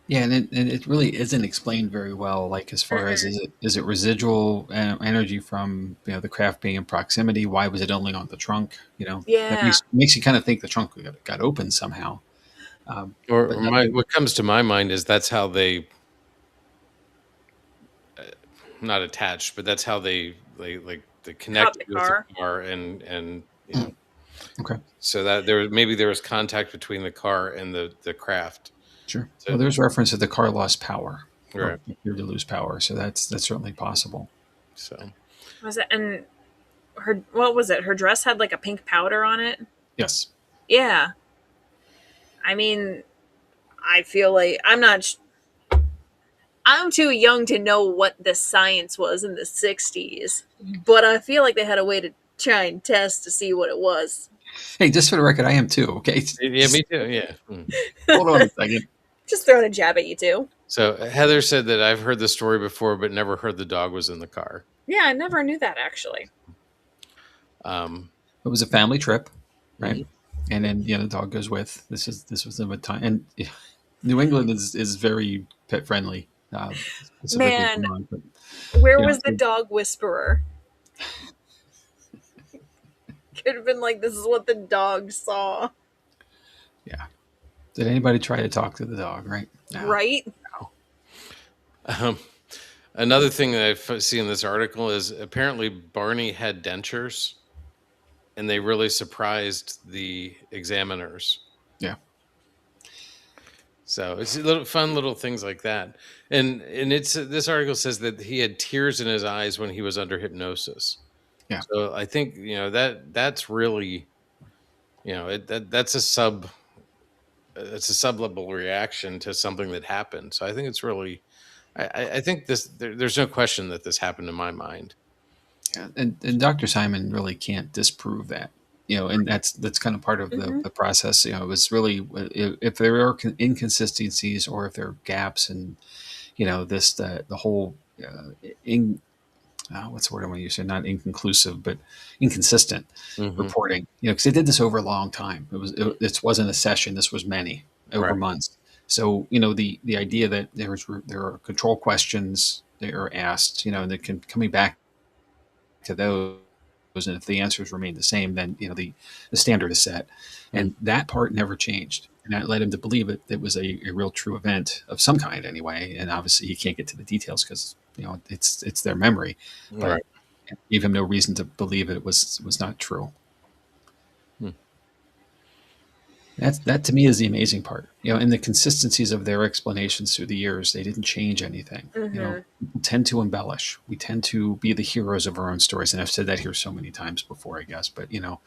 Yeah, and it really isn't explained very well. Like, as far as is it residual energy from the craft being in proximity? Why was it only on the trunk? That makes you kind of think the trunk got open somehow. What comes to my mind is that's how they not attached, but that's how they connect with the car and Okay. So that there was contact between the car and the craft. Sure. So, well, there's reference that the car lost power. Right. Appeared to lose power. So that's certainly possible. So was it? And what was it? Her dress had like a pink powder on it. Yes. Yeah. I mean, I feel like I'm too young to know what the science was in the 60s, but I feel like they had a way to try and test to see what it was. Hey, just for the record, I am too. Okay, Yeah, me too. Yeah. hold on a second. Just throwing a jab at you too. So Heather said that I've heard the story before, but never heard the dog was in the car. Yeah, I never knew that actually. It was a family trip, right? Mm-hmm. And then the dog goes with. This was a time, and New England is very pet friendly. Man, where was the dog whisperer? Could have been like, this is what the dog saw. Yeah. Did anybody try to talk to the dog? Right. No. Right. No. Another thing that I see in this article is apparently Barney had dentures, and they really surprised the examiners. Yeah. So it's fun little things like that. And it's this article says that he had tears in his eyes when he was under hypnosis. Yeah. So I think that's really that's a sub-level reaction to something that happened. So I think it's really I think there's no question that this happened in my mind. Yeah, and Dr. Simon really can't disprove that. And that's kind of part of the process. It was really, if there are inconsistencies or if there are gaps in, the whole, what's the word I want to use? Not inconclusive, but inconsistent reporting. Because they did this over a long time. It wasn't a session. This was many over months. So the idea that there are control questions that are asked, and that coming back to those. And if the answers remain the same, then the standard is set, and that part never changed, and that led him to believe it was a real true event of some kind anyway. And obviously, he can't get to the details because it's their memory, but it gave him no reason to believe it was not true. That to me is the amazing part, and the consistencies of their explanations through the years. They didn't change anything. People tend to embellish. We tend to be the heroes of our own stories, and I've said that here so many times before, I guess. But so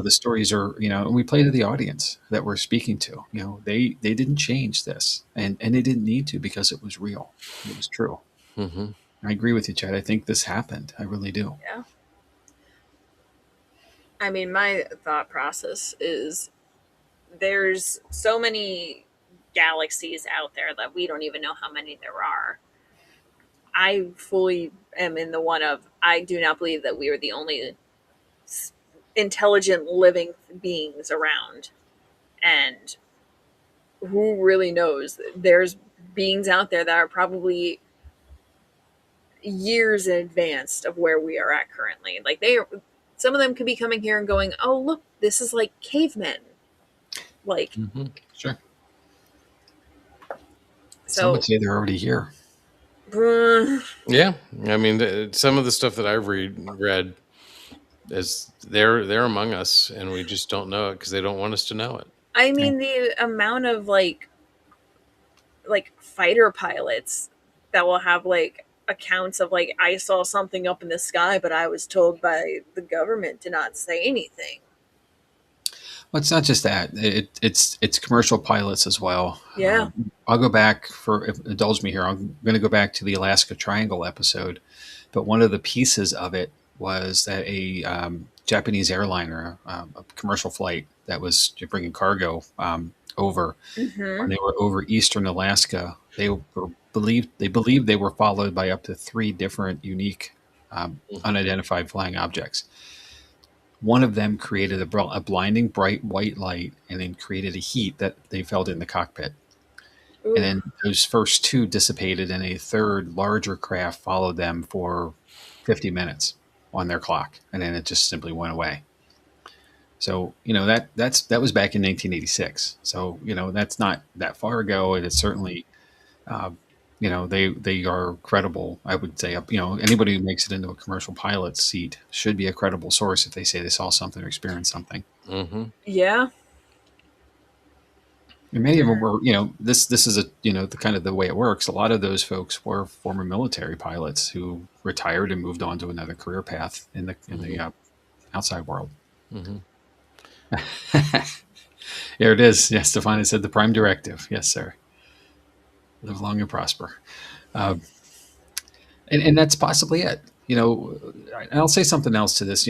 the stories are, and we play to the audience that we're speaking to. They didn't change this, and they didn't need to because it was real. It was true. I agree with you, Chad. I think this happened. I really do. Yeah. I mean, my thought process is, there's so many galaxies out there that we don't even know how many there are. I fully am in the one of, I do not believe that we are the only intelligent living beings around. And who really knows? There's beings out there that are probably years in advance of where we are at currently. Like some of them could be coming here and going, oh, look, this is like cavemen. Like, sure. So some would say they're already here. Yeah, I mean, some of the stuff that I've read is they're among us, and we just don't know it because they don't want us to know it. I mean, the amount of like fighter pilots that will have like accounts of like, I saw something up in the sky, but I was told by the government to not say anything. Well, it's not just that. It's commercial pilots as well. Yeah. I'll go back indulge me here. I'm going to go back to the Alaska Triangle episode, but one of the pieces of it was that a Japanese airliner, a commercial flight that was bringing cargo over, when they were over eastern Alaska, they believed they were followed by up to 3 different unique unidentified flying objects. One of them created a blinding bright white light and then created a heat that they felt in the cockpit. Ooh. And then those first 2 dissipated, and a third larger craft followed them for 50 minutes on their clock. And then it just simply went away. So, that was back in 1986. So, that's not that far ago. And it's certainly, they are credible. I would say, anybody who makes it into a commercial pilot seat should be a credible source if they say they saw something or experienced something. Yeah. And many of them were, this is the kind of the way it works. A lot of those folks were former military pilots who retired and moved on to another career path in the outside world. Here it is. Yes, Stefani said the prime directive. Yes, sir. live long and prosper. Um, and that's possibly it. I'll say something else to this.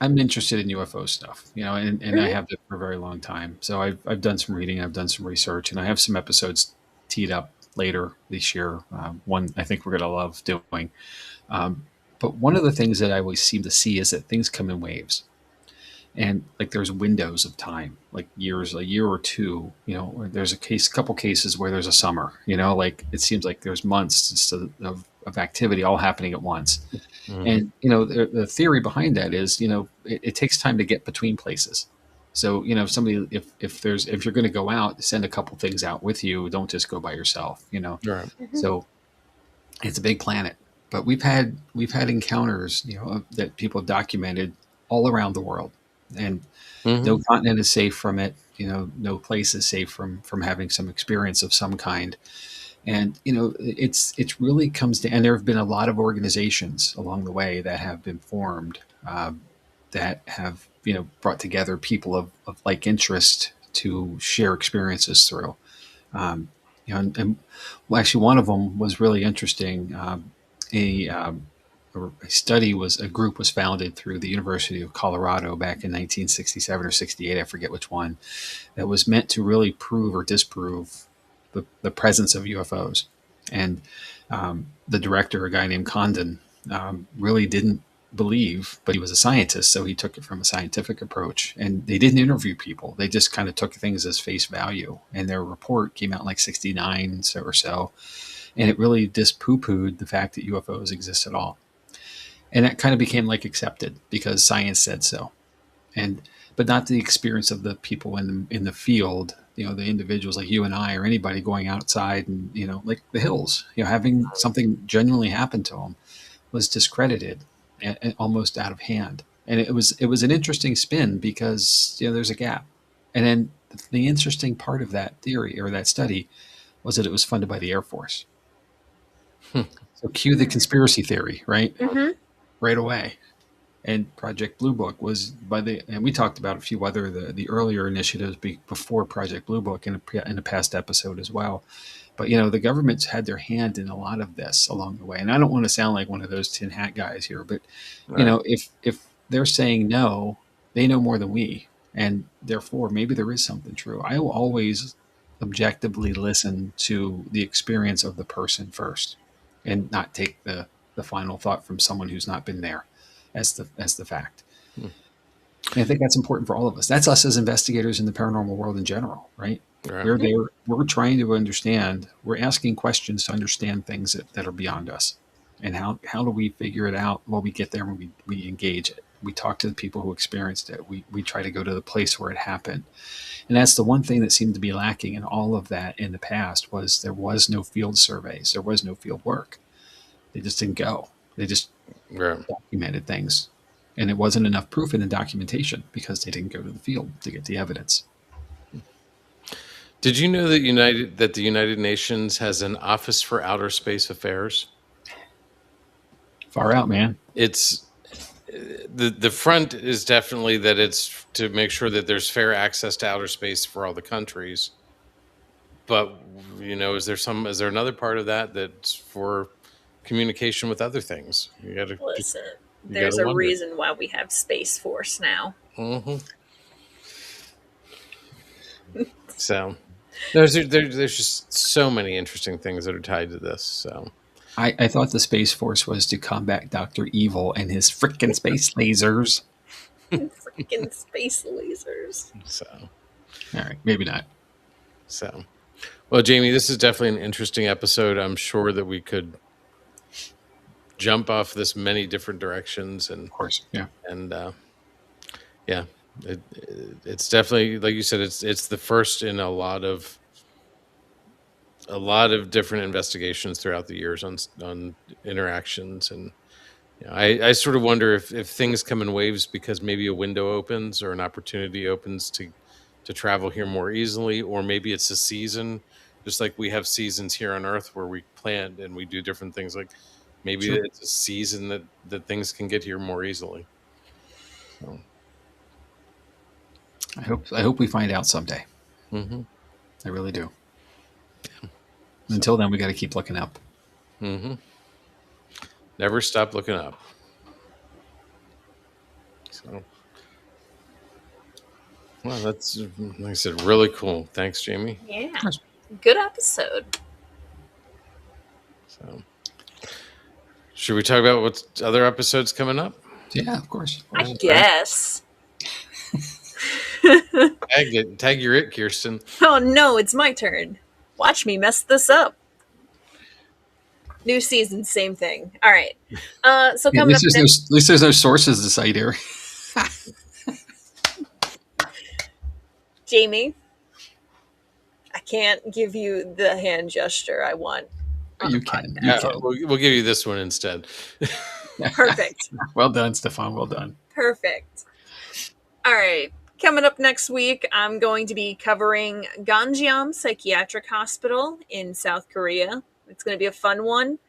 I'm interested in UFO stuff, and I Mhm. have been for a very long time. So I've done some reading, I've done some research, and I have some episodes teed up later this year. One I think we're going to love doing. Um, but one of the things that I always seem to see is that things come in waves, and like there's windows of time, like years, a year or two. There's couple cases where there's a summer. Like it seems like there's months just of activity all happening at once. Mm-hmm. And the theory behind that is, it takes time to get between places. So if you're going to go out, send a couple things out with you. Don't just go by yourself. Right. So it's a big planet, but we've had encounters, that people have documented all around the world, and no Mm-hmm. continent is safe from it. No place is safe from having some experience of some kind. And it's really comes to, and there have been a lot of organizations along the way that have been formed, that have brought together people of like interest to share experiences through. And well, actually, one of them was really interesting. A, um, a group was founded through the University of Colorado back in 1967 or 68, I forget which one, that was meant to really prove or disprove the presence of UFOs. And the director, a guy named Condon, really didn't believe, but he was a scientist, so he took it from a scientific approach. And they didn't interview people; they just kind of took things as face value. And their report came out in like '69 or so, and it really just poo-pooed the fact that UFOs exist at all. And that kind of became like accepted because science said so. And but not the experience of the people in the field, the individuals like you and I, or anybody going outside and like the hills, having something genuinely happen to them was discredited, and almost out of hand. And it was an interesting spin because there's a gap. And then the interesting part of that theory or that study was that it was funded by the Air Force. So cue the conspiracy theory, right? Mhm. Right away. And Project Blue Book was and we talked about a few other the earlier initiatives before Project Blue Book in a past episode as well. But the government's had their hand in a lot of this along the way. And I don't want to sound like one of those tin hat guys here, but Right. if they're saying no, they know more than we, and therefore maybe there is something true. I will always objectively listen to the experience of the person first, and not take the final thought from someone who's not been there as the fact. Hmm. And I think that's important for all of us. That's us as investigators in the paranormal world in general, right? Right. We're there. We're trying to understand. We're asking questions to understand things that are beyond us. And how do we figure it out? Well, we get there and we engage it. We talk to the people who experienced it. We try to go to the place where it happened. And that's the one thing that seemed to be lacking in all of that in the past was there was no field surveys. There was no field work. They just didn't go. They just Right. documented things. And it wasn't enough proof in the documentation because they didn't go to the field to get the evidence. Did you know that the United Nations has an Office for Outer Space Affairs? Far out, man. It's the front is definitely that it's to make sure that there's fair access to outer space for all the countries. But is there another part of that that's for communication with other things? Listen, You got there's to a wonder. reason why we have Space Force now. Hmm. So there's just so many interesting things that are tied to this. So I thought the Space Force was to combat Dr. Evil and his frickin' space lasers. Freaking space lasers. so All right, maybe not. so well, Jamie, this is definitely an interesting episode. I'm sure that we could jump off this many different directions, Of course, yeah. and yeah, it's definitely, like you said, it's the first in a lot of different investigations throughout the years on interactions. And I sort of wonder if things come in waves because maybe a window opens or an opportunity opens to travel here more easily, or maybe it's a season, just like we have seasons here on Earth where we plant and we do different things. Like maybe Sure. it's a season that things can get here more easily. So, I hope we find out someday. hmm I really do. Until then, we got to keep looking up. Mm-hmm. Never stop looking up. So, well, that's, like I said, really cool. Thanks, Jamie. Yeah. Good episode. So, should we talk about what other episodes coming up? Yeah, of course. I guess. Tag your it, Kirstin. Oh no, it's my turn. Watch me mess this up. New season, same thing. All right. So Yeah, at coming up least next, at least there's no sources to cite here. Jamie, I can't give you the hand gesture I want. You can. You can. We'll give you this one instead. Perfect. Well done, Stefan. Well done. Perfect. All right. Coming up next week, I'm going to be covering Ganjam Psychiatric Hospital in South Korea. It's going to be a fun one.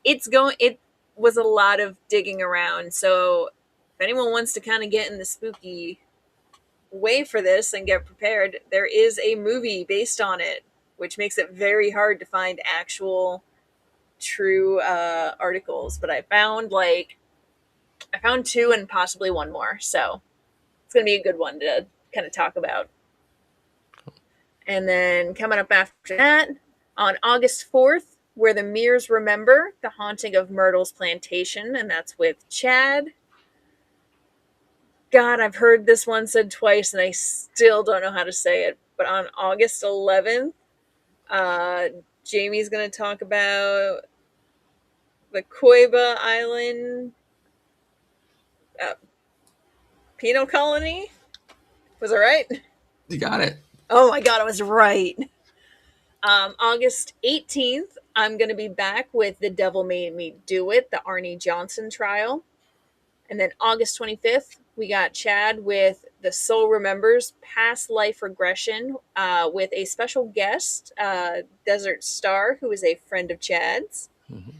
It was a lot of digging around. So if anyone wants to kind of get in the spooky way for this and get prepared, there is a movie based on it, which makes it very hard to find actual true articles. But I found two and possibly one more. So it's going to be a good one to kind of talk about. And then coming up after that, on August 4th, Where the Mears Remember, The Haunting of Myrtle's Plantation, and that's with Chad. God, I've heard this one said twice, and I still don't know how to say it. But on August 11th, Jamie's going to talk about the Koiba Island penal colony. Was I right? You got it. Oh my God, I was right. August 18th, I'm going to be back with The Devil Made Me Do It, the Arnie Johnson trial. And then August 25th, we got Chad with The Soul Remembers Past Life Regression with a special guest, Desert Star, who is a friend of Chad's. Mm-hmm.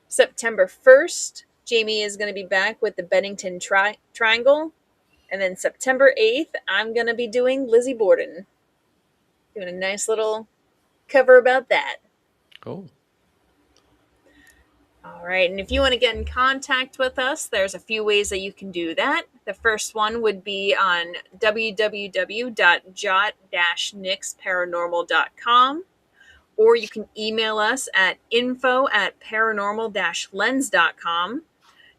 September 1st, Jamie is going to be back with the Bennington Triangle. And then September 8th, I'm going to be doing Lizzie Borden. Doing a nice little cover about that. Cool. All right. And if you want to get in contact with us, there's a few ways that you can do that. The first one would be on www.jott-nyx or you can email us at info@paranormal-lens.com.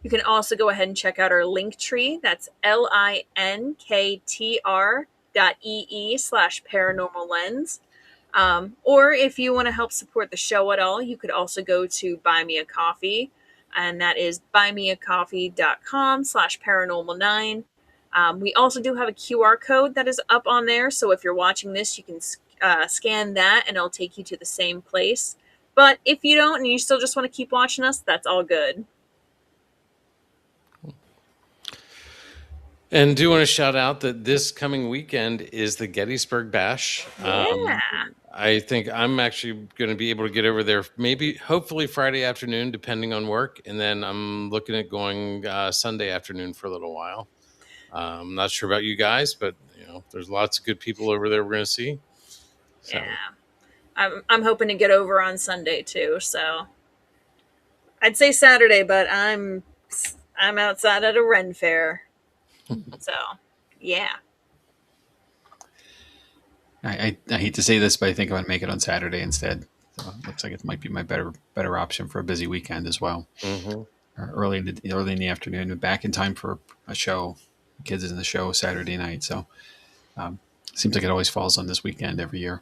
You can also go ahead and check out our link tree. That's linktr.ee/paranormal lens. Or if you want to help support the show at all, you could also go to Buy Me a Coffee, and that is buymeacoffee.com/paranormal9. We also do have a QR code that is up on there, so if you're watching this, you can scan that, and it'll take you to the same place. But if you don't, and you still just want to keep watching us, that's all good. And do want to shout out that this coming weekend is the Gettysburg Bash. Yeah. I think I'm actually going to be able to get over there hopefully Friday afternoon, depending on work. And then I'm looking at going Sunday afternoon for a little while. I'm not sure about you guys, but there's lots of good people over there we're going to see. So. Yeah. I'm hoping to get over on Sunday too. So I'd say Saturday, but I'm outside at a Ren fair. So, yeah. I hate to say this, but I think I'm going to make it on Saturday instead. So it looks like it might be my better option for a busy weekend as well. Mm-hmm. Early in the afternoon, back in time for a show. The kids in the show Saturday night, so seems like it always falls on this weekend every year.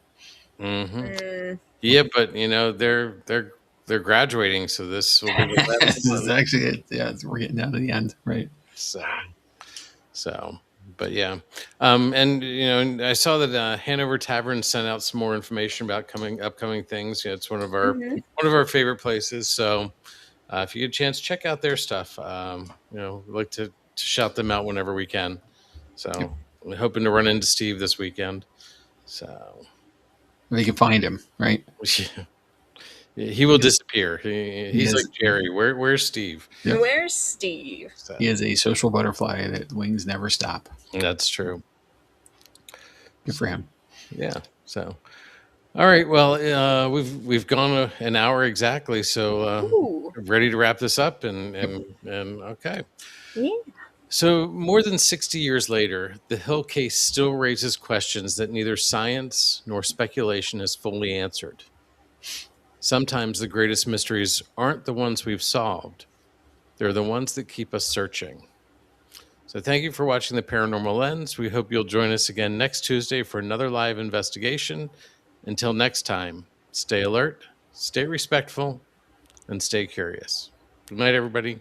Mm-hmm. Yeah, but they're graduating, so this will be the this is actually it. Yeah, we're getting down to the end, right? So, but yeah, and I saw that Hanover Tavern sent out some more information about upcoming things. It's one of our favorite places. So, if you get a chance, check out their stuff. We like to shout them out whenever we can. So, we're hoping to run into Steve this weekend. So, they can find him, right? He will disappear. He's like Jerry. Where's Steve? Yep. Where's Steve? So. He is a social butterfly that wings never stop. That's true. Good for him. Yeah. So, all right. Well, we've gone an hour exactly. So ready to wrap this up and okay. Yeah. So more than 60 years later, the Hill case still raises questions that neither science nor speculation has fully answered. Sometimes the greatest mysteries aren't the ones we've solved. They're the ones that keep us searching. So thank you for watching The Paranormal Lens. We hope you'll join us again next Tuesday for another live investigation. Until next time, stay alert, stay respectful, and stay curious. Good night, everybody.